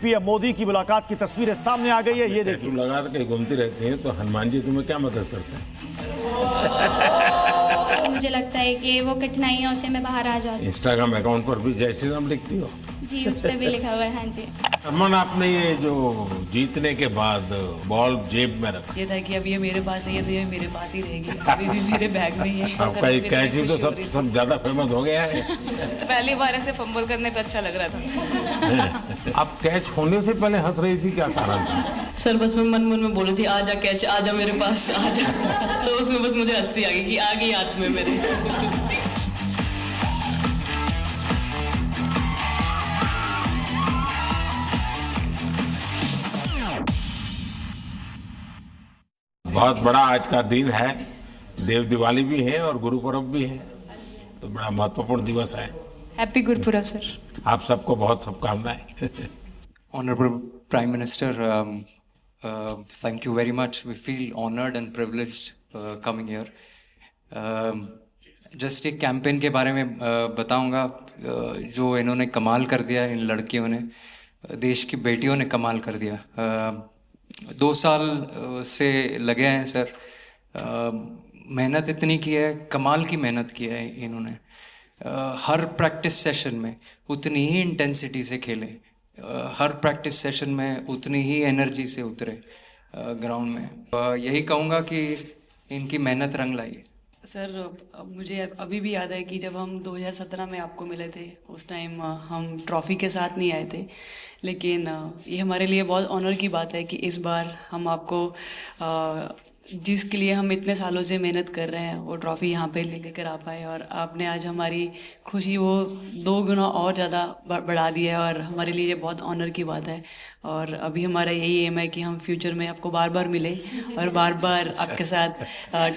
PM Modi की मुलाकात की तस्वीरें सामने आ गई है, ये देखिए। लगा के घूमती रहती हैं तो हनुमान जी तुम्हें क्या मदद करते हैं? मुझे लगता है कि वो कठिनाइयों से मैं बाहर आ जाती हूँ। इंस्टाग्राम अकाउंट पर भी जय श्री राम लिखती हो? जी, उस पर भी लिखा हुआ है। हाँ जी। अमन, आपने ये जो जीतने के बाद बॉल जेब में रखा, ये था कि अब ये मेरे पास है, ये तो ये मेरे पास ही रहेगी, अभी भी मेरे बैग में ही है। आपका ये कैची तो सब ज्यादा फेमस हो गया है। पहली बार ऐसे फंबल करने पे अच्छा लग रहा था। आप कैच होने से पहले हंस रही थी, क्या कारण था? सर बस मैं मन में बोली थी, आजा कैच, आजा मेरे पास, आजा। तो उसमें बस मुझे हंसी आ गई कि आ गई हाथ में मेरे। बहुत बड़ा आज का दिन है, देव दिवाली भी है और गुरुपुरब भी है, तो बड़ा महत्वपूर्ण दिवस है। Happy Gurpurab sir. आप सबको बहुत शुभकामनाएं। Honorable Prime Minister, thank you very much. We feel honored and privileged coming here. Just एक कैंपेन के बारे में बताऊंगा जो इन्होंने कमाल कर दिया, इन लड़कियों ने, देश की बेटियों ने कमाल कर दिया। 2 साल से लगे हैं सर, मेहनत इतनी की है, कमाल की मेहनत की है इन्होंने। हर प्रैक्टिस सेशन में उतनी ही इंटेंसिटी से खेले, हर प्रैक्टिस सेशन में उतनी ही एनर्जी से उतरे ग्राउंड में। यही कहूँगा कि इनकी मेहनत रंग लाई। सर मुझे अभी भी याद है कि जब हम 2017 में आपको मिले थे, उस टाइम हम ट्रॉफ़ी के साथ नहीं आए थे, लेकिन ये हमारे लिए बहुत ऑनर की बात है कि इस बार हम आपको जिसके लिए हम इतने सालों से मेहनत कर रहे हैं वो ट्रॉफ़ी यहाँ पे लेके कर आ पाए, और आपने आज हमारी खुशी वो 2 गुना और ज़्यादा बढ़ा दिया है, और हमारे लिए ये बहुत ऑनर की बात है। और अभी हमारा यही एम है कि हम फ्यूचर में आपको बार बार मिले और बार बार आपके साथ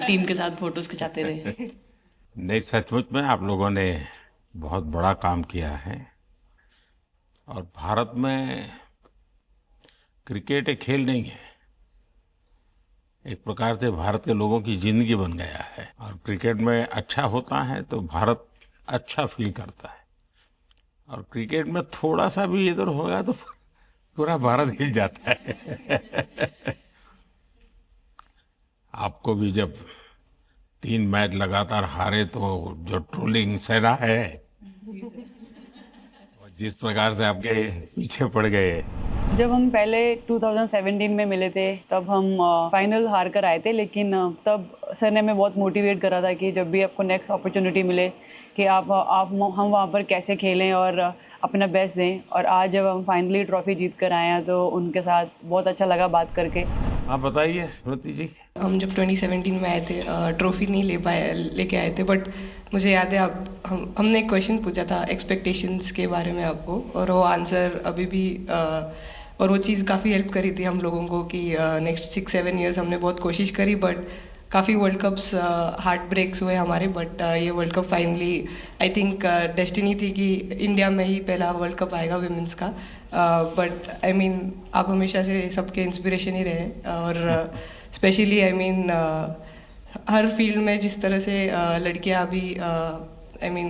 टीम के साथ फ़ोटोज़ खिंचाते रहे। नहीं, सचमुच में आप लोगों ने बहुत बड़ा काम किया है, और भारत में क्रिकेट एक खेल नहीं है, एक प्रकार से भारत के लोगों की जिंदगी बन गया है। और क्रिकेट में अच्छा होता है तो भारत अच्छा फील करता है, और क्रिकेट में थोड़ा सा भी इधर होगा तो पूरा भारत हिल जाता है। आपको भी जब 3 मैच लगातार हारे तो जो ट्रोलिंग सेना है, जिस प्रकार से आपके पीछे पड़ गए। जब हम पहले 2017 में मिले थे तब हम फाइनल हार कर आए थे, लेकिन तब सर ने हमें बहुत मोटिवेट करा था कि जब भी आपको नेक्स्ट अपॉर्चुनिटी मिले कि हम वहाँ पर कैसे खेलें और अपना बेस्ट दें। और आज जब हम फाइनली ट्रॉफ़ी जीत कर आए हैं तो उनके साथ बहुत अच्छा लगा बात करके। आप बताइए स्मृति जी। हम जब 2017 में आए थे, ट्रॉफ़ी नहीं लेके आए थे, बट मुझे याद है हमने एक क्वेश्चन पूछा था एक्सपेक्टेशंस के बारे में आपको, और वो आंसर अभी भी और वो चीज़ काफ़ी हेल्प करी थी हम लोगों को कि नेक्स्ट 6-7 ईयर्स हमने बहुत कोशिश करी, बट काफ़ी वर्ल्ड कप्स हार्ट ब्रेक्स हुए हमारे, बट ये world cup finally I think destiny थी कि इंडिया में ही पहला वर्ल्ड कप आएगा विमेंस का। बट आई मीन आप हमेशा से सबके इंस्पिरेशन ही रहे, और specially I mean her field में जिस तरह से लड़कियां अभी आई मीन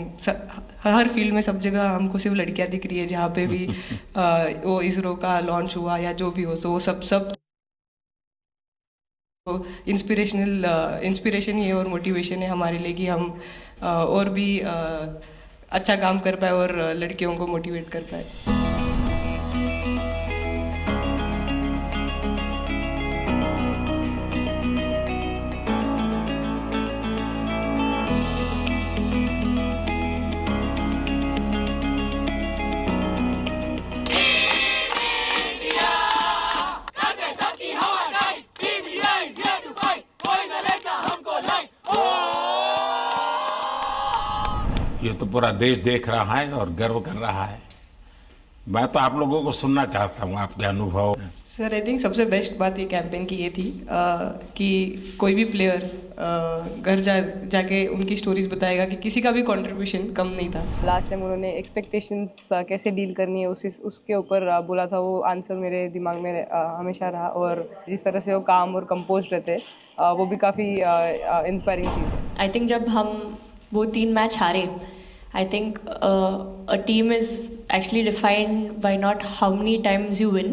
हर फील्ड में सब जगह हमको सिर्फ लड़कियां दिख रही है, जहाँ पे भी वो इसरो का लॉन्च हुआ या जो भी हो, सो वो सब इंस्पिरेशन ही है और मोटिवेशन है हमारे लिए कि हम और भी अच्छा काम कर पाए और लड़कियों को मोटिवेट कर पाए। ये तो पूरा देश देख रहा है और गर्व कर रहा है। मैं तो आप लोगों को सुनना चाहता हूँ, आपके अनुभव। सर आई थिंक सबसे बेस्ट बात ये कैंपेन की ये थी कि कोई भी प्लेयर घर जाके उनकी स्टोरीज बताएगा कि किसी का भी कंट्रीब्यूशन कम नहीं था। लास्ट टाइम उन्होंने एक्सपेक्टेशंस कैसे डील करनी है उसके ऊपर बोला था, वो आंसर मेरे दिमाग में हमेशा रहा, और जिस तरह से वो काम और कंपोज रहते वो भी काफ़ी इंस्पायरिंग चीज़ है। आई थिंक जब हम वो 3 मैच हारे, I think a team is actually defined by not how many times you win,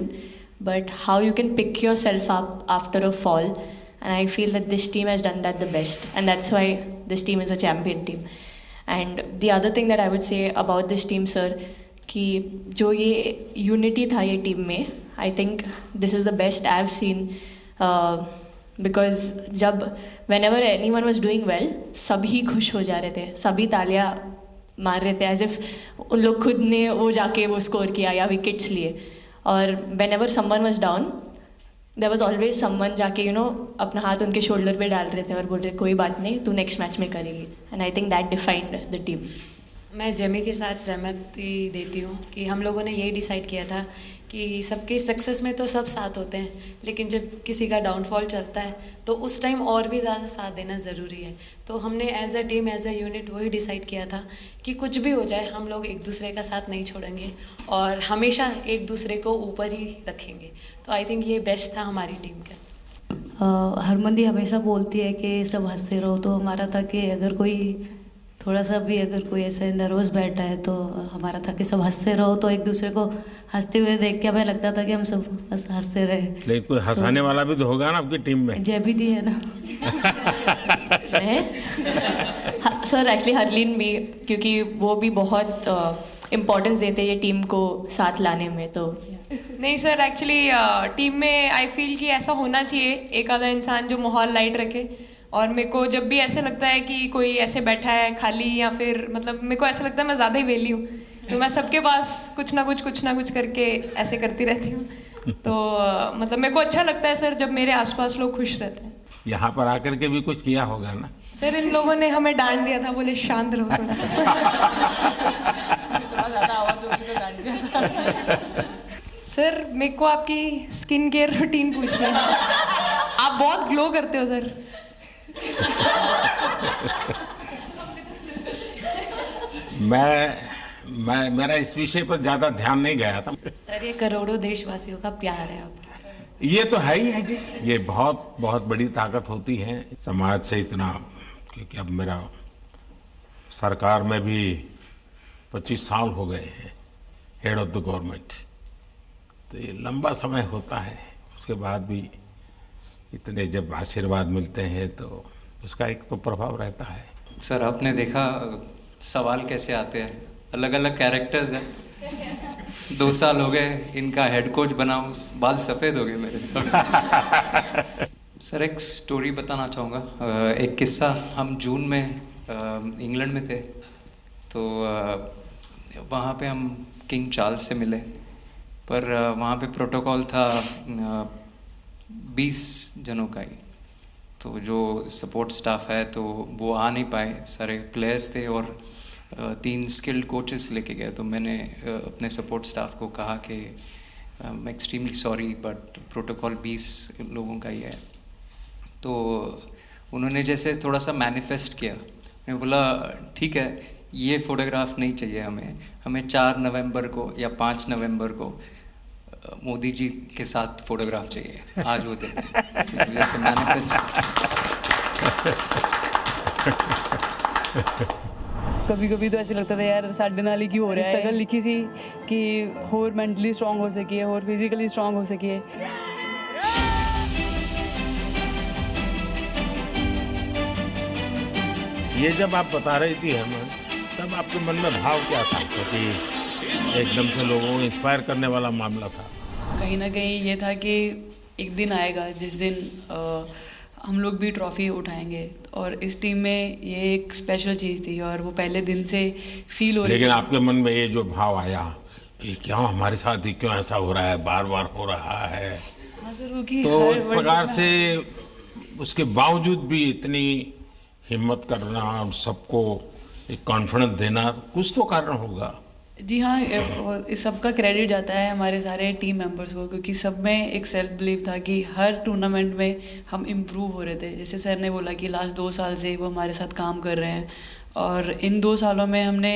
but how you can pick yourself up after a fall. And I feel that this team has done that the best, and that's why this team is a champion team. And the other thing that I would say about this team, sir, कि जो ये unity था ये team में, I think this is the best I've seen. Because जब whenever anyone was doing well, सभी खुश हो जा रहे थे, सभी तालियां मार रहे थे, as if उन लोग खुद ने वो जाके वो स्कोर किया या विकेट्स लिए. और whenever someone was down, there was always someone जाके अपना हाथ उनके शोल्डर पे डाल रहे थे और बोल रहे कोई बात नहीं, तू नेक्स्ट मैच में करेगी. And I think that defined the team. मैं जेमी के साथ सहमति देती हूँ कि हम लोगों ने यही डिसाइड किया था कि सबकी सक्सेस में तो सब साथ होते हैं, लेकिन जब किसी का डाउनफॉल चलता है तो उस टाइम और भी ज़्यादा साथ देना ज़रूरी है. तो हमने as a team, as a unit वही डिसाइड किया था कि कुछ भी हो जाए हम लोग एक दूसरे का साथ नहीं छोड़ेंगे और हमेशा एक दूसरे को ऊपर ही रखेंगे. तो आई थिंक ये बेस्ट था हमारी टीम का. हरमंदी हमेशा बोलती है कि सब हंसते रहो, तो हमारा था कि अगर कोई थोड़ा सा भी अगर कोई ऐसे नर्वस बैठा है तो हमारा था कि सब हंसते रहो, तो एक दूसरे को हंसते हुए देख के हमें लगता था कि हम सब हंसते रहे. लेकिन कोई हंसाने वाला भी तो होगा ना आपकी टीम में. जयबीदी है ना. सर एक्चुअली हरलीन भी, क्योंकि वो भी बहुत इम्पोर्टेंस देते हैं ये टीम को साथ लाने में. तो नहीं सर, एक्चुअली टीम में आई फील कि ऐसा होना चाहिए एक आधा इंसान जो माहौल लाइट रखे. और मेरे को जब भी ऐसे लगता है कि कोई ऐसे बैठा है खाली, या फिर मतलब मेरे को ऐसा लगता है मैं ज़्यादा ही वेली हूँ, तो मैं सबके पास कुछ ना कुछ करके ऐसे करती रहती हूँ. तो मतलब मेरे को अच्छा लगता है सर जब मेरे आसपास लोग खुश रहते हैं. यहाँ पर आकर के भी कुछ किया होगा ना सर? इन लोगों ने हमें डांट दिया था, बोले शांत रहो थोड़ा. सर मेरे को आपकी स्किन केयर रूटीन पूछना है. आप बहुत ग्लो करते हो सर. मेरा इस विषय पर ज्यादा ध्यान नहीं गया था. सर ये करोड़ों देशवासियों का प्यार है आपका. ये तो है ही है जी. ये बहुत बहुत बड़ी ताकत होती है समाज से इतना, क्योंकि अब मेरा सरकार में भी 25 साल हो गए हैं हेड ऑफ द गवर्नमेंट. तो ये लंबा समय होता है. उसके बाद भी इतने जब आशीर्वाद मिलते हैं तो उसका एक तो प्रभाव रहता है. सर आपने देखा सवाल कैसे आते हैं, अलग अलग कैरेक्टर्स हैं. 2 साल हो गए इनका हेड कोच बनाऊं, बाल सफ़ेद हो गए मेरे. सर एक स्टोरी बताना चाहूँगा. एक किस्सा, हम जून में इंग्लैंड में थे, तो वहाँ पे हम किंग चार्ल्स से मिले, पर वहाँ पे प्रोटोकॉल था 20 जनों का ही. तो जो सपोर्ट स्टाफ है तो वो आ नहीं पाए, सारे प्लेयर्स थे और 3 स्किल्ड कोचेस लेके गए. तो मैंने अपने सपोर्ट स्टाफ को कहा कि I am extremely sorry but protocol 20 लोगों का ही है. तो उन्होंने जैसे थोड़ा सा मैनिफेस्ट किया. मैं बोला ठीक है, ये फ़ोटोग्राफ नहीं चाहिए हमें 4 नवंबर को या 5 नवंबर को मोदी जी के साथ फोटोग्राफ चाहिए. आज वो दिन जैसे मैनिफेस्ट. कभी कभी तो ऐसे लगता था यार साढ़े नाल ही क्यों हो रहा है. स्ट्रगल लिखी थी कि होर मेंटली स्ट्रॉन्ग हो सकिए, होर फिजिकली स्ट्रॉन्ग हो सकिए. ये जब आप बता रही थी हरमन, तब आपके मन में भाव क्या था? क्योंकि एकदम से लोगों को इंस्पायर करने वाला मामला था. कहीं ना कहीं ये था कि एक दिन आएगा जिस दिन हम लोग भी ट्रॉफी उठाएंगे, और इस टीम में ये एक स्पेशल चीज़ थी और वो पहले दिन से फील हो रही. लेकिन आपके मन में ये जो भाव आया कि क्यों हमारे साथ ही क्यों ऐसा हो रहा है, बार बार हो रहा है, तो एक प्रकार से उसके बावजूद भी इतनी हिम्मत करना और सबको एक कॉन्फिडेंस देना, कुछ तो कारण होगा. जी हाँ, इस सब का क्रेडिट जाता है हमारे सारे टीम मेंबर्स को, क्योंकि सब में एक सेल्फ बिलीव था कि हर टूर्नामेंट में हम इम्प्रूव हो रहे थे. जैसे सर ने बोला कि लास्ट 2 साल से वो हमारे साथ काम कर रहे हैं, और इन 2 सालों में हमने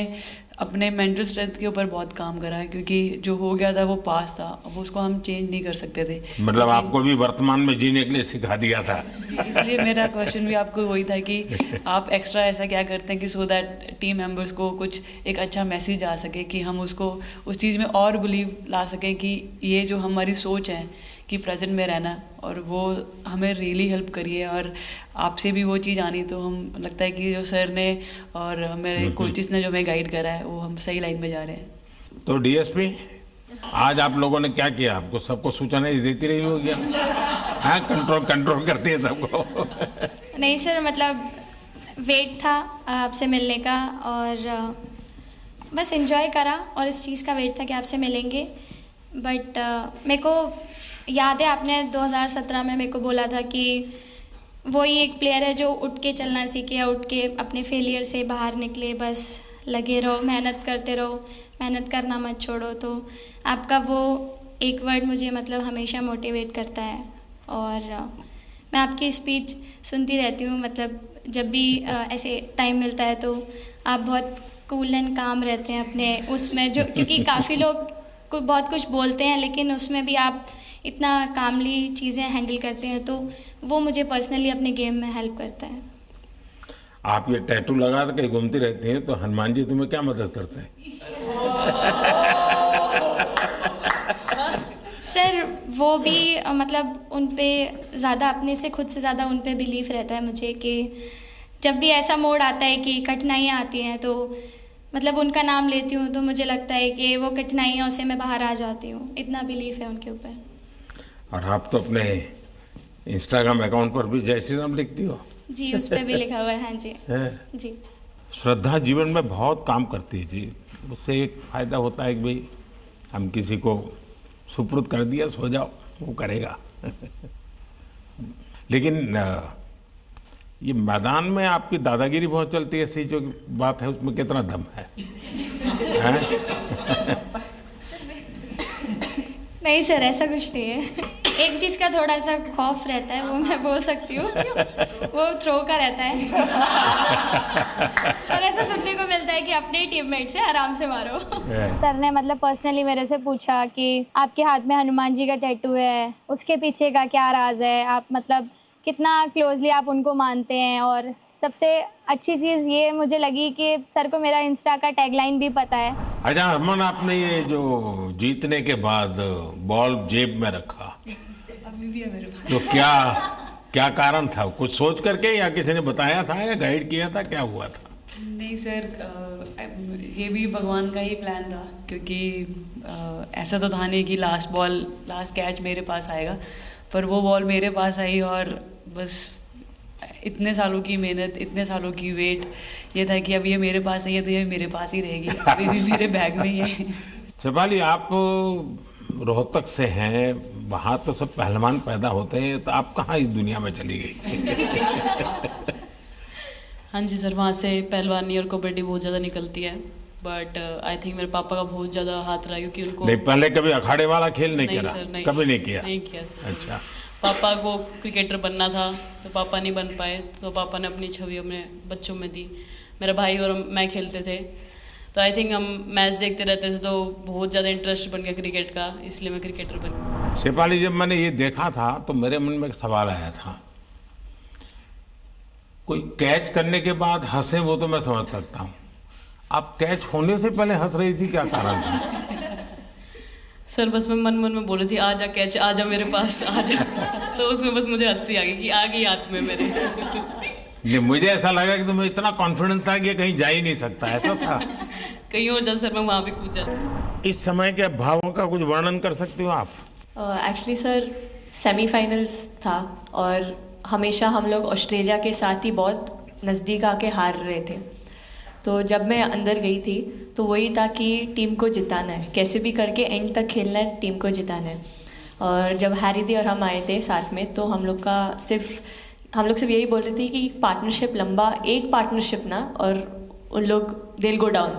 अपने मेंटल स्ट्रेंथ के ऊपर बहुत काम करा है, क्योंकि जो हो गया था वो पास था, अब उसको हम चेंज नहीं कर सकते थे। मतलब आपको भी वर्तमान में जीने के लिए सिखा दिया था। इसलिए मेरा क्वेश्चन भी आपको वही था कि आप एक्स्ट्रा ऐसा क्या करते हैं कि सो दैट टीम मेंबर्स को कुछ एक अच्छा मैसेज आ सके, कि हम उसको उस चीज़ में और बिलीव ला सकें कि ये जो हमारी सोच है कि प्रेजेंट में रहना, और वो हमें रियली हेल्प करिए। और आपसे भी वो चीज़ आनी, तो हम लगता है कि जो सर ने और मेरे कोचेस ने जो हमें गाइड करा है, वो हम सही लाइन में जा रहे हैं। तो डीएसपी, आज आप लोगों ने क्या किया? आपको सबको सूचनाएं देती रही होगी? हाँ, कंट्रोल करती है सबको। नहीं सर, मतलब वेट था आपसे मिलने का, और बस एंजॉय करा, और इस चीज़ का वेट था कि आपसे मिलेंगे। बट मेरे को याद है आपने 2017 में मेरे को बोला था कि वो ही एक प्लेयर है जो उठ के चलना सीखे, उठ के अपने फेलियर से बाहर निकले, बस लगे रहो, मेहनत करते रहो, मेहनत करना मत छोड़ो। तो आपका वो एक वर्ड मुझे मतलब हमेशा मोटिवेट करता है, और मैं आपकी स्पीच सुनती रहती हूँ, मतलब जब भी ऐसे टाइम मिलता है तो आप बहुत कूल एंड काम रहते हैं अपने उसमें, जो क्योंकि काफ़ी लोग बहुत कुछ बोलते हैं, लेकिन उसमें भी आप इतना कामली चीज़ें हैंडल करते हैं, तो वो मुझे पर्सनली अपने गेम में हेल्प करता है। आप ये टैटू लगा के कहीं घूमती रहती हैं, तो हनुमान जी तुम्हें क्या मदद करते हैं? सर वो भी मतलब उन पे ज़्यादा, अपने से खुद से ज़्यादा उन पे बिलीफ रहता है मुझे, कि जब भी ऐसा मोड़ आता है कि कठिनाइयाँ आती हैं, तो मतलब उनका नाम लेती हूँ तो मुझे लगता है कि वो कठिनाइयों से मैं बाहर आ जाती हूँ। इतना बिलीफ है उनके ऊपर। और आप तो अपने इंस्टाग्राम अकाउंट पर भी जय श्री राम लिखती हो? जी, उस पर भी लिखा हुआ है। हाँ जी। जी। श्रद्धा जीवन में बहुत काम करती है जी। उससे एक फ़ायदा होता है कि भाई हम किसी को सुपुर्द कर दिया, सो जाओ, वो करेगा। लेकिन ये मैदान में आपकी दादागिरी बहुत चलती है, ऐसी जो बात है उसमें कितना दम है? नहीं सर, ऐसा कुछ नहीं है। एक चीज़ का थोड़ा सा खौफ रहता है, वो मैं बोल सकती हूँ, वो थ्रो का रहता है। और ऐसा सुनने को मिलता है कि अपने ही टीममेट से आराम से मारो। सर ने मतलब पर्सनली मेरे से पूछा कि आपके हाथ में हनुमान जी का टैटू है, उसके पीछे का क्या राज है, आप मतलब कितना क्लोजली आप उनको मानते हैं। और सबसे अच्छी चीज़ ये मुझे लगी कि सर को मेरा इंस्टा का टैगलाइन भी पता है। अच्छा हरमन, आपने ये जो जीतने के बाद बॉल जेब में रखा, अभी भी है मेरे पास, तो क्या कारण था? कुछ सोच करके, या किसी ने बताया था, या गाइड किया था, क्या हुआ था? नहीं सर, ये भी भगवान का ही प्लान था, क्योंकि ऐसा तो था नहीं कि लास्ट कैच मेरे पास आएगा, पर वो बॉल मेरे पास आई, और बस इतने सालों की मेहनत, इतने सालों की वेट, ये था कि अब ये मेरे पास आई है तो ये मेरे पास ही रहेगी, अभी भी मेरे बैग में ही है। शेफाली, आप रोहतक से हैं, वहाँ तो सब पहलवान पैदा होते हैं, तो आप कहाँ इस दुनिया में चली गई? हाँ जी सर, वहाँ से पहलवानी और कबड्डी बहुत ज़्यादा निकलती है, बट आई थिंक मेरे पापा का बहुत ज़्यादा हाथ रहा, क्योंकि उनको नहीं, पहले कभी अखाड़े वाला खेल नहीं किया? सर, नहीं, कभी नहीं किया? नहीं किया सर। अच्छा। पापा को क्रिकेटर बनना था, तो पापा नहीं बन पाए, तो पापा ने अपनी छवि अपने बच्चों में दी। मेरा भाई और मैं खेलते थे, तो आई थिंक हम मैच देखते रहते थे, तो बहुत ज़्यादा इंटरेस्ट बन गया क्रिकेट का, इसलिए मैं क्रिकेटर बन। शेफाली, जब मैंने ये देखा था तो मेरे मन में एक सवाल आया था। कोई कैच करने के बाद हंसे वो तो मैं समझ सकता हूँ, आप कैच होने से पहले हंस रही थी, क्या कारण था? सर बस मैं मन में बोल रही थी, आजा कैच, आजा मेरे पास, आजा। तो उसमें बस मुझे हंसी आ गई कि आ गई हाथ में मेरे। नहीं, मुझे ऐसा लगा कि तुम्हें इतना कॉन्फिडेंस था कि कहीं जा ही नहीं सकता, ऐसा था? कहीं और जाता सर, मैं वहाँ भी कूद जाती। इस समय के भावों का कुछ वर्णन कर सकती हो आप? एक्चुअली सर, सेमीफाइनल्स था, और हमेशा हम लोग ऑस्ट्रेलिया के साथ ही बहुत नज़दीक आके हार रहे थे। तो जब मैं अंदर गई थी तो वही था कि टीम को जिताना है, कैसे भी करके एंड तक खेलना है, टीम को जिताना है। और जब हैरी दी और हम आए थे साथ में, तो हम लोग सिर्फ यही बोल रहे थे कि पार्टनरशिप लंबा, एक पार्टनरशिप ना, और उन लोग दे विल गो डाउन।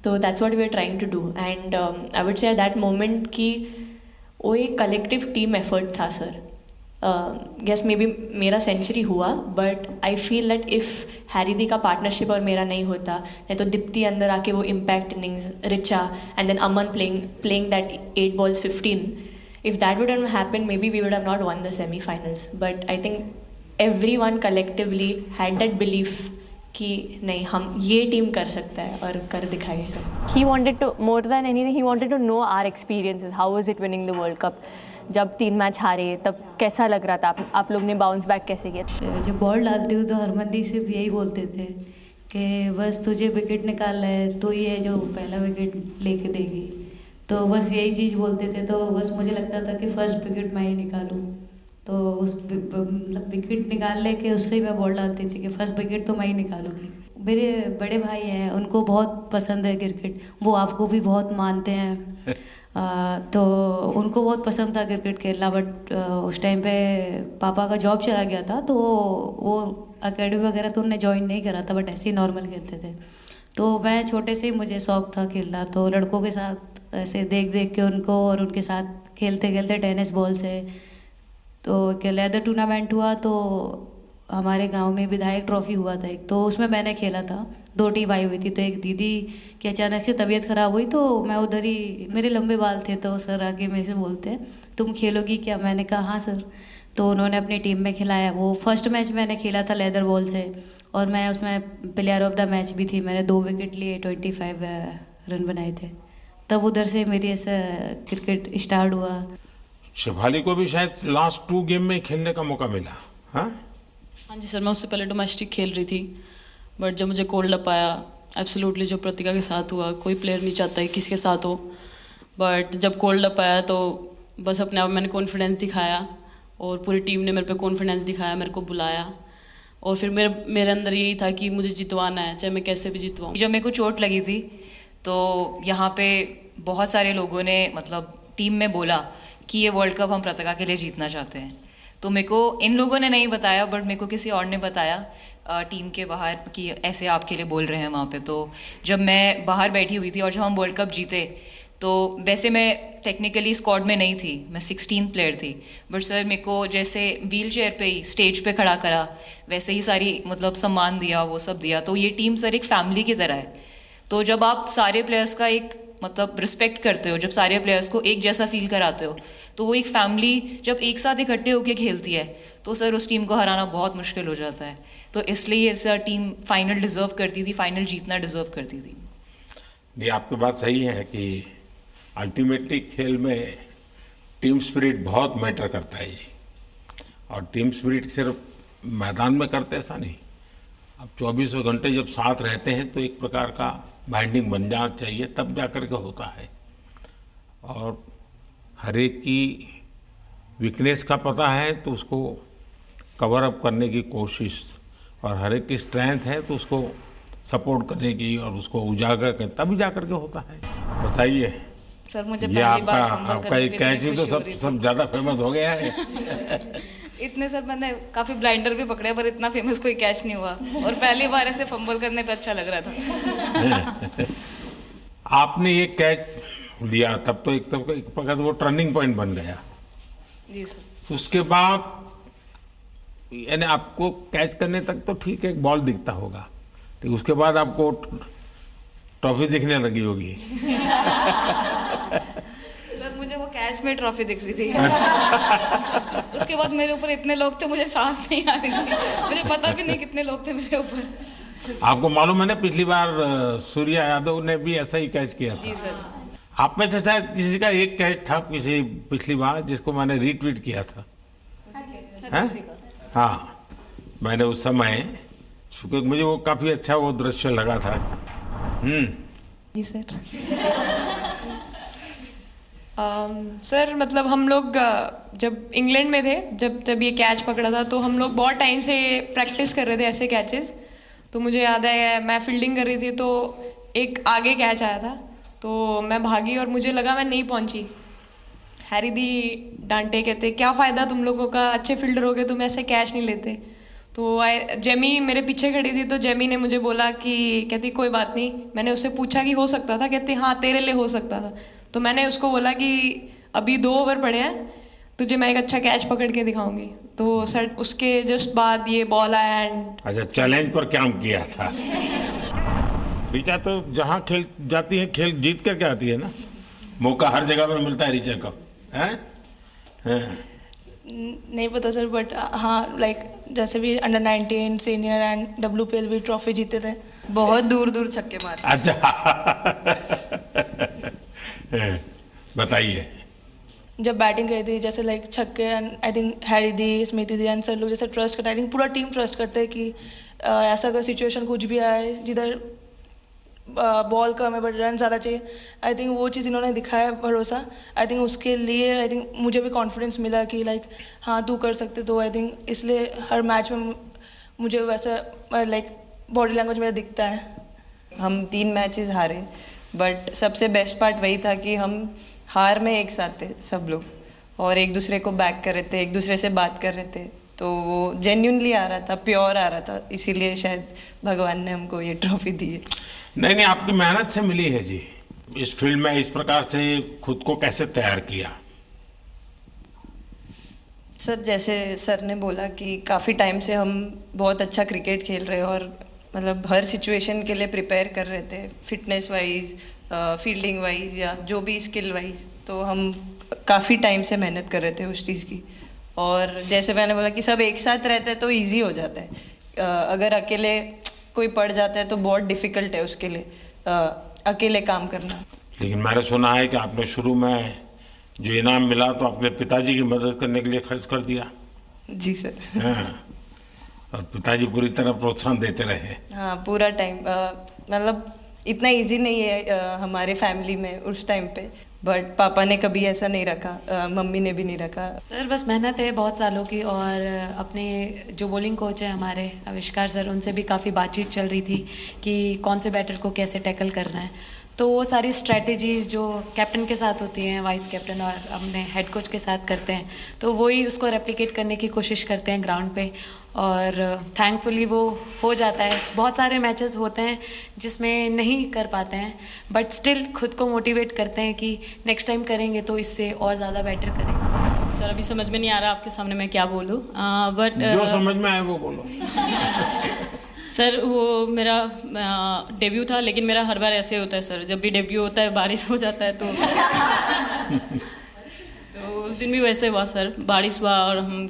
तो that's what we are trying to do, and I would say at that moment कि वो एक कलेक्टिव टीम एफर्ट था सर, गेस मे बी मेरा सेंचुरी हुआ, but I feel that if Harry दी का partnership और मेरा नहीं होता, नहीं तो दीप्ति अंदर आके वो impact innings, Richa and then Aman playing that 8 balls 15, if that wouldn't happen, maybe we would have not won the semi-finals. But I think everyone collectively had that belief कि नहीं, हम ये टीम कर सकता है और कर दिखाए. He wanted to, more than anything, he wanted to know our experiences. How was it winning the World Cup? जब 3 मैच हारे तब कैसा लग रहा था? आप लोग ने बाउंस बैक कैसे किया? जब बॉल डालते हो तो हरमनदीप सिर्फ यही बोलते थे कि बस तुझे विकेट निकालना है, तो ये जो पहला विकेट लेके देगी, तो बस यही चीज़ बोलते थे. तो बस मुझे लगता था कि फर्स्ट विकेट मैं ही निकालूं, तो उस मतलब विकेट निकालने के उससे ही मैं बॉल डालती थी कि फर्स्ट विकेट तो मैं ही निकालूंगी. मेरे बड़े भाई हैं, उनको बहुत पसंद है क्रिकेट, वो आपको भी बहुत मानते हैं. तो उनको बहुत पसंद था क्रिकेट खेलना, बट उस टाइम पे पापा का जॉब चला गया था, तो वो एकेडमी वगैरह तो उन्होंने ज्वाइन नहीं करा था, बट ऐसे ही नॉर्मल खेलते थे. तो मैं छोटे से ही मुझे शौक़ था खेलना, तो लड़कों के साथ ऐसे देख देख के उनको और उनके साथ खेलते खेलते टेनिस बॉल से, तो लेदर टूर्नामेंट हुआ, तो हमारे गांव में विधायक ट्रॉफी हुआ था एक, तो उसमें मैंने खेला था. 2 टीम आई हुई थी, तो एक दीदी की अचानक से तबीयत ख़राब हुई, तो मैं उधर ही, मेरे लंबे बाल थे, तो सर आके मेरे से बोलते हैं तुम खेलोगी क्या? मैंने कहा हाँ सर. तो उन्होंने अपनी टीम में खिलाया. वो फर्स्ट मैच मैंने खेला था लेदर बॉल से, और मैं उसमें प्लेयर ऑफ द मैच भी थी. मैंने 2 विकेट लिए, 25 रन बनाए थे. तब उधर से मेरी ऐसा क्रिकेट स्टार्ट हुआ. शेफाली को भी शायद लास्ट 2 गेम में खेलने का मौका मिला. हाँ जी सर, मैं उससे पहले डोमेस्टिक खेल रही थी, बट जब मुझे कोल्ड अप आया, एब्सोल्युटली जो प्रतिका के साथ हुआ, कोई प्लेयर नहीं चाहता है किसके साथ हो, बट जब कोल्ड अप आया तो बस अपने आप मैंने कॉन्फिडेंस दिखाया, और पूरी टीम ने मेरे पे कॉन्फिडेंस दिखाया, मेरे को बुलाया, और फिर मेरे अंदर यही था कि मुझे जितवाना है, चाहे मैं कैसे भी जितवाऊँ. जब मेरे को चोट लगी थी, तो यहाँ पे बहुत सारे लोगों ने मतलब टीम में बोला कि ये वर्ल्ड कप हम प्रतिका के लिए जीतना चाहते हैं. तो मेरे को इन लोगों ने नहीं बताया, बट मेरे को किसी और ने बताया टीम के बाहर कि ऐसे आपके लिए बोल रहे हैं वहाँ पे. तो जब मैं बाहर बैठी हुई थी और जब हम वर्ल्ड कप जीते, तो वैसे मैं टेक्निकली स्क्वाड में नहीं थी, मैं 16th प्लेयर थी, बट सर मेरे को जैसे व्हील चेयर पे ही स्टेज पे खड़ा करा, वैसे ही सारी मतलब सम्मान दिया, वो सब दिया. तो ये टीम सर एक फैमिली की तरह है. तो जब आप सारे प्लेयर्स का एक मतलब रिस्पेक्ट करते हो, जब सारे प्लेयर्स को एक जैसा फील कराते हो, तो वो एक फैमिली जब एक साथ इकट्ठे होकर खेलती है, तो सर उस टीम को हराना बहुत मुश्किल हो जाता है. तो इसलिए सर टीम फाइनल डिज़र्व करती थी, फाइनल जीतना डिज़र्व करती थी. ये आपकी बात सही है कि अल्टीमेटली खेल में टीम स्पिरिट बहुत मैटर करता है जी. और टीम स्पिरिट सिर्फ मैदान में करते ऐसा नहीं, अब 24 घंटे जब साथ रहते हैं तो एक प्रकार का बाइंडिंग बन जाना चाहिए, तब जा कर के होता है. और हर एक की वीकनेस का पता है तो उसको कवर अप करने की कोशिश, और हर एक की स्ट्रेंथ है तो उसको सपोर्ट करने की और उसको उजागर कर, तभी जा कर के होता है. बताइए सर, मुझे ये पहली बार आपका एक कैच ही तो सब ज़्यादा फेमस हो गया है. इतने सर मैंने काफ़ी ब्लाइंडर भी पकड़े, पर इतना फेमस कोई कैच नहीं हुआ, और पहली बार ऐसे फंबल करने पे अच्छा लग रहा था. आपने ये कैच लिया तब तो एक प्रकार वो टर्निंग पॉइंट बन गया. जी सर. तो उसके बाद यानी आपको कैच करने तक तो ठीक है, एक बॉल दिखता होगा, ठीक, उसके बाद आपको ट्रॉफी दिखने लगी होगी. सर मुझे वो कैच में ट्रॉफी दिख रही थी. उसके बाद मेरे ऊपर इतने लोग थे, मुझे सांस नहीं आ रही थी, मुझे पता भी नहीं कितने लोग थे मेरे ऊपर. आपको मालूम है ना, पिछली बार सूर्या यादव ने भी ऐसा ही कैच किया था. जी सर. आप में से शायद किसी का एक कैच था किसी पिछली बार जिसको मैंने रीट्वीट किया था. हाँ, मैंने उस समय, क्योंकि मुझे वो काफ़ी अच्छा वो दृश्य लगा था. जी सर. सर मतलब हम लोग जब इंग्लैंड में थे, जब ये कैच पकड़ा था, तो हम लोग बहुत टाइम से प्रैक्टिस कर रहे थे ऐसे कैचेस. तो मुझे याद है मैं फील्डिंग कर रही थी, तो एक आगे कैच आया था, तो मैं भागी और मुझे लगा मैं नहीं पहुंची. हैरी दी डांटे, कहते क्या फ़ायदा तुम लोगों का, अच्छे फील्डर हो गए, तुम ऐसे कैच नहीं लेते. तो जेमी मेरे पीछे खड़ी थी, तो जेमी ने मुझे बोला कि कहती कोई बात नहीं. मैंने उससे पूछा कि हो सकता था, कहती हाँ तेरे लिए हो सकता था. तो मैंने उसको बोला कि अभी 2 ओवर पड़े हैं, तुझे मैं एक अच्छा कैच पकड़ के दिखाऊंगी। तो सर उसके जस्ट बाद ये बॉल आया एंड अच्छा, चैलेंज पर काम किया था। ऋचा तो जहाँ खेल जाती है खेल जीत करके आती है ना, मौका हर जगह पे मिलता है ऋचा को, हैं? नहीं पता सर, बट हाँ लाइक जैसे भी अंडर 19 सीनियर एंड WPL भी ट्रॉफी जीते थे। बहुत दूर दूर छक्के मारे। अच्छा बताइए। जब बैटिंग करी थी जैसे लाइक छक्के and I think Harry the, Smriti the and sir लोग जैसे ट्रस्ट करते हैं, आई थिंक पूरा टीम ट्रस्ट करते हैं कि ऐसा अगर सिचुएशन कुछ भी आए जिधर बॉल कम है बट रन ज़्यादा चाहिए, आई थिंक वो चीज़ इन्होंने दिखाया भरोसा। आई थिंक उसके लिए आई थिंक मुझे भी कॉन्फिडेंस मिला कि लाइक हाँ तू कर सकते। तो आई थिंक इसलिए हर मैच में मुझे वैसा लाइक बॉडी लैंग्वेज मेरा दिखता है। हम 3 मैचेस हारे, बट सबसे बेस्ट पार्ट वही था कि हम हार में एक साथ थे सब लोग और एक दूसरे को बैक कर रहे थे, एक दूसरे से बात कर रहे थे। तो वो जेन्युइनली आ रहा था, प्योर आ रहा था, इसीलिए शायद भगवान ने हमको ये ट्रॉफी दी है। नहीं, आपकी मेहनत से मिली है जी। इस फील्ड में इस प्रकार से खुद को कैसे तैयार किया? सर जैसे सर ने बोला कि काफ़ी टाइम से हम बहुत अच्छा क्रिकेट खेल रहे और मतलब हर सिचुएशन के लिए प्रिपेयर कर रहे थे, फिटनेस वाइज, फील्डिंग वाइज या जो भी स्किल वाइज। तो हम काफ़ी टाइम से मेहनत कर रहे थे उस चीज़ की। और जैसे मैंने बोला कि सब एक साथ रहते हैं तो इजी हो जाता है। अगर अकेले कोई पड़ जाता है तो बहुत डिफ़िकल्ट है उसके लिए अकेले काम करना। लेकिन मैंने सुना है कि आपने शुरू में जो इनाम मिला तो अपने पिताजी की मदद करने के लिए खर्च कर दिया। जी सर। हाँ, और पिताजी पूरी तरह प्रोत्साहन देते रहे। हाँ, पूरा टाइम मतलब इतना इजी नहीं है हमारे फैमिली में उस टाइम पे, बट पापा ने कभी ऐसा नहीं रखा, मम्मी ने भी नहीं रखा। सर बस मेहनत है बहुत सालों की, और अपने जो बॉलिंग कोच है हमारे आविष्कार सर, उनसे भी काफ़ी बातचीत चल रही थी कि कौन से बैटर को कैसे टैकल करना है। तो वो सारी स्ट्रैटेजीज जो कैप्टन के साथ होती हैं, वाइस कैप्टन और अपने हेड कोच के साथ करते हैं, तो वही उसको रेप्लिकेट करने की कोशिश करते हैं ग्राउंड पे, और थैंकफुली वो हो जाता है। बहुत सारे मैचेस होते हैं जिसमें नहीं कर पाते हैं, बट स्टिल खुद को मोटिवेट करते हैं कि नेक्स्ट टाइम करेंगे तो इससे और ज़्यादा बेटर करेंगे। सर अभी समझ में नहीं आ रहा आपके सामने मैं क्या बोलूँ, बट जो समझ में आए वो बोलो। सर वो मेरा डेब्यू था, लेकिन मेरा हर बार ऐसे होता है सर, जब भी डेब्यू होता है बारिश हो जाता है तो उस दिन भी वैसे हुआ सर, बारिश हुआ और हम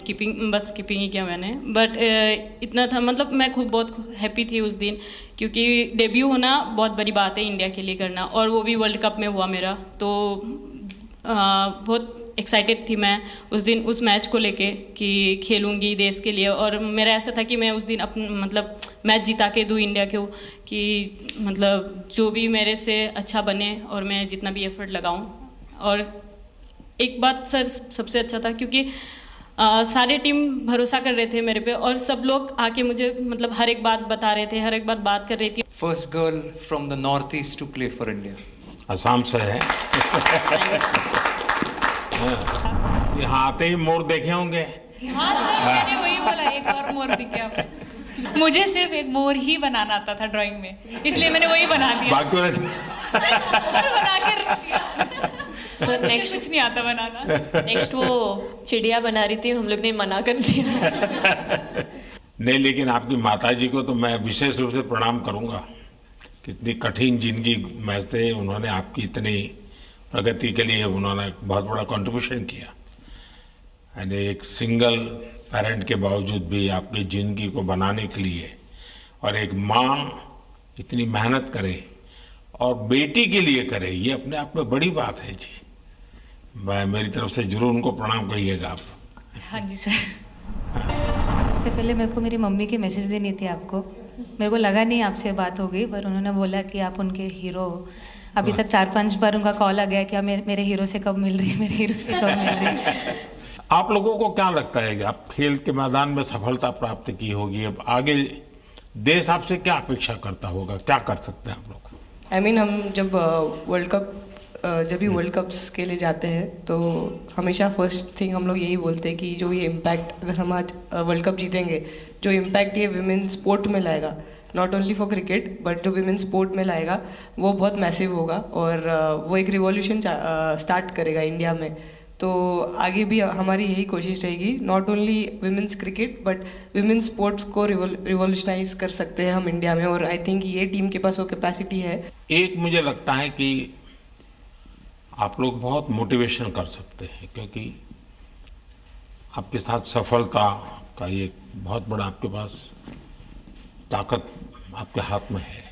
बस कीपिंग ही किया मैंने। बट इतना था, मतलब मैं खुद बहुत हैप्पी थी उस दिन, क्योंकि डेब्यू होना बहुत बड़ी बात है इंडिया के लिए करना, और वो भी वर्ल्ड कप में हुआ मेरा। तो बहुत एक्साइटेड थी मैं उस दिन उस मैच को लेके कि खेलूंगी देश के लिए, और मेरा ऐसा था कि मैं उस दिन मतलब मैच जिता के दूँ इंडिया को, कि मतलब जो भी मेरे से अच्छा बने और मैं जितना भी एफर्ट लगाऊं। और एक बात सर सबसे अच्छा था क्योंकि सारे टीम भरोसा कर रहे थे मेरे पे, और सब लोग आके मुझे मतलब हर एक बात बता रहे थे, हर एक बात कर रही थी। First girl from the north east to play for India. Assam से है। यहाँ आते ही मोर देखे होंगे। हाँ सर, मैंने वही बोला, एक और मोर दिखे आपको। मुझे सिर्फ एक मोर ही बनाना आता था ड्राइंग में, इसलिए मैंने वही बना दिया। बाकी बना के रख दिया। सर नेक्स्ट कुछ नहीं आता बनाना। नेक्स्ट वो चिड़िया बना रही थी, हम लोग ने मना कर दिया। नहीं, लेकिन आपकी माताजी को तो मैं विशेष रूप से प्रणाम करूंगा। कितनी कठिन जिंदगी में थे, उन्होंने आपकी इतनी प्रगति के लिए उन्होंने बहुत बड़ा कंट्रीब्यूशन किया। यानी एक सिंगल पेरेंट के बावजूद भी आपकी ज़िंदगी को बनाने के लिए, और एक माँ इतनी मेहनत करे और बेटी के लिए करे, ये अपने आप में बड़ी बात है जी। मैं मेरी तरफ से जरूर उनको प्रणाम कहिएगा आप। हाँ जी सर। उससे पहले मेरे को मेरी मम्मी की मैसेज देनी थी आपको। मेरे को लगा नहीं आपसे बात हो गई, पर उन्होंने बोला कि आप उनके हीरो हो। अभी तक 4-5 बार उनका कॉल आ गया कि आप मेरे हीरो से कब मिल रही है, मेरे हीरो से कब मिल रही है। आप लोगों को क्या लगता है कि आप खेल के मैदान में सफलता प्राप्त की होगी, अब आगे देश आपसे क्या अपेक्षा करता होगा, क्या कर सकते हैं आप लोग? I mean, हम जब जब भी वर्ल्ड कप्स के लिए जाते हैं तो हमेशा फर्स्ट थिंग हम लोग यही बोलते हैं कि जो ये इम्पैक्ट, अगर हम आज वर्ल्ड कप जीतेंगे, जो इम्पैक्ट ये विमेन स्पोर्ट में लाएगा, not only for cricket but जो विमेन स्पोर्ट में लाएगा, वो बहुत मैसिव होगा और वो एक रिवॉल्यूशन स्टार्ट करेगा इंडिया में। तो आगे भी हमारी यही कोशिश रहेगी, not only women's cricket but women's sports को रिवॉल्यूशनाइज कर सकते हैं हम इंडिया में, और आई थिंक ये टीम के पास वो कैपेसिटी है। एक मुझे लगता है कि आप लोग बहुत मोटिवेशन कर सकते हैं, क्योंकि आपके साथ सफलता का एक बहुत बड़ा आपके पास ताकत आपके हाथ में है।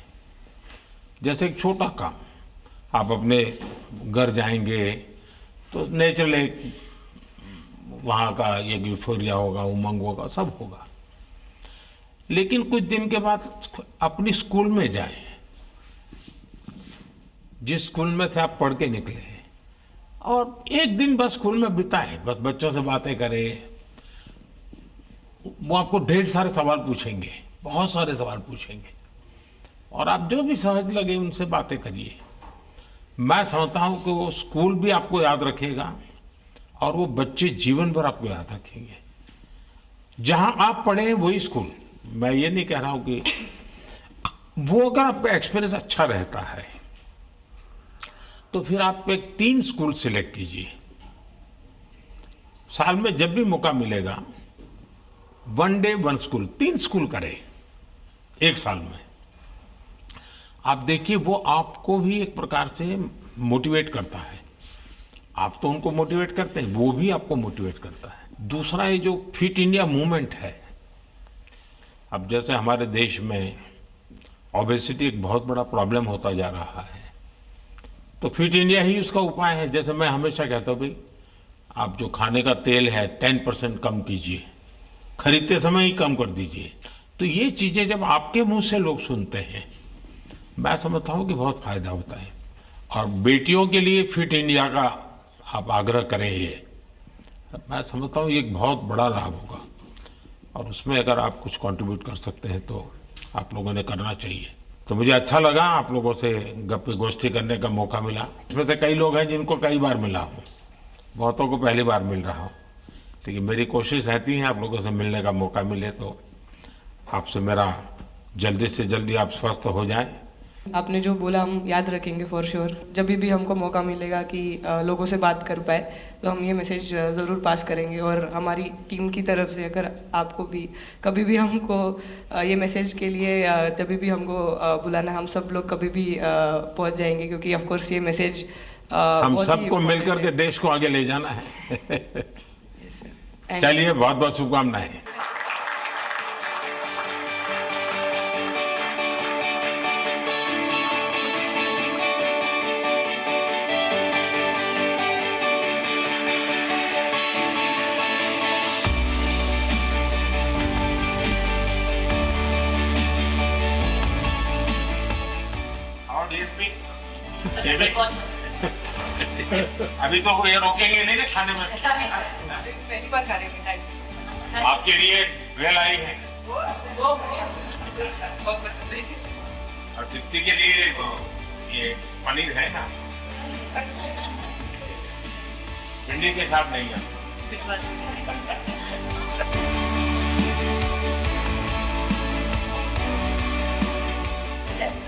जैसे एक छोटा काम, आप अपने घर जाएंगे तो नेचुरल एक वहाँ का एक यूफोरिया होगा, उमंग होगा, सब होगा। लेकिन कुछ दिन के बाद अपनी स्कूल में जाएं, जिस स्कूल में से आप पढ़ के निकले हैं, और एक दिन बस स्कूल में बिताए, बस बच्चों से बातें करें। वो आपको ढेर सारे सवाल पूछेंगे, बहुत सारे सवाल पूछेंगे, और आप जो भी सहज लगे उनसे बातें करिए। मैं समझता हूं कि वो स्कूल भी आपको याद रखेगा और वो बच्चे जीवन भर आपको याद रखेंगे। जहां आप पढ़े हैं वही स्कूल, मैं ये नहीं कह रहा हूं कि वो अगर आपका एक्सपीरियंस अच्छा रहता है तो फिर आप एक 3 स्कूल सिलेक्ट कीजिए। साल में जब भी मौका मिलेगा 1 डे 1 स्कूल, 3 स्कूल करें एक साल में। आप देखिए वो आपको भी एक प्रकार से मोटिवेट करता है। आप तो उनको मोटिवेट करते हैं, वो भी आपको मोटिवेट करता है। दूसरा ये जो फिट इंडिया मूवमेंट है, अब जैसे हमारे देश में ओबेसिटी एक बहुत बड़ा प्रॉब्लम होता जा रहा है, तो फिट इंडिया ही उसका उपाय है। जैसे मैं हमेशा कहता हूँ भाई, आप जो खाने का तेल है 10% कम कीजिए, खरीदते समय ही कम कर दीजिए। तो ये चीज़ें जब आपके मुंह से लोग सुनते हैं, मैं समझता हूँ कि बहुत फायदा होता है। और बेटियों के लिए फिट इंडिया का आप आग्रह करें, ये मैं समझता हूँ ये एक बहुत बड़ा लाभ होगा, और उसमें अगर आप कुछ कंट्रीब्यूट कर सकते हैं तो आप लोगों ने करना चाहिए। तो मुझे अच्छा लगा आप लोगों से गप्पे गोष्ठी करने का मौका मिला। इसमें से कई लोग हैं जिनको कई बार मिला हूँ, बहुतों को पहली बार मिल रहा हूँ, लेकिन मेरी कोशिश रहती है आप लोगों से मिलने का मौका मिले तो आपसे मेरा जल्दी से जल्दी आप स्वस्थ हो जाएं। आपने जो बोला हम याद रखेंगे फॉर श्योर। जब भी हमको मौका मिलेगा कि लोगों से बात कर पाए तो हम ये मैसेज ज़रूर पास करेंगे। और हमारी टीम की तरफ से अगर आपको भी कभी भी हमको ये मैसेज के लिए जब भी हमको बुलाना, हम सब लोग कभी भी पहुंच जाएंगे, क्योंकि ऑफ कोर्स ये मैसेज हम सबको मिलकर के देश को आगे ले जाना है। चलिए, बहुत बहुत शुभकामनाएं। अभी तो ये रोकेंगे नहीं ना खाने में। पहली बार खा रहे हैं। आपके लिए वेल आई है और दीप्ति के लिए ये पनीर है ना, भिंडी के साथ नहीं है।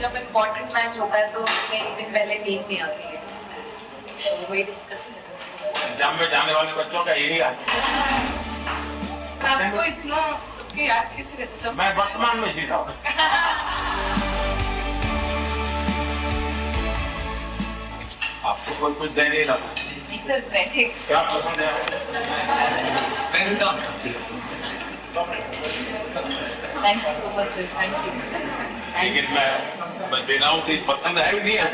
जब इम्पोर्टेंट मैच होता है तो उसमें एक दिन पहले नींद नहीं आती है, तो वही डिस्कस एग्जाम में जाने वाले बच्चों का यही हाल है। आपको इतना सबके याद कैसे रहते हैं? मैं वर्तमान में जीता हूँ। आपको कोई कुछ दे नहीं रहा। सर बैठे। क्या पसंद है? Thank you so much sir, thank you. लेकिन मैं दे रहा हूँ, पसंद है भी नहीं है।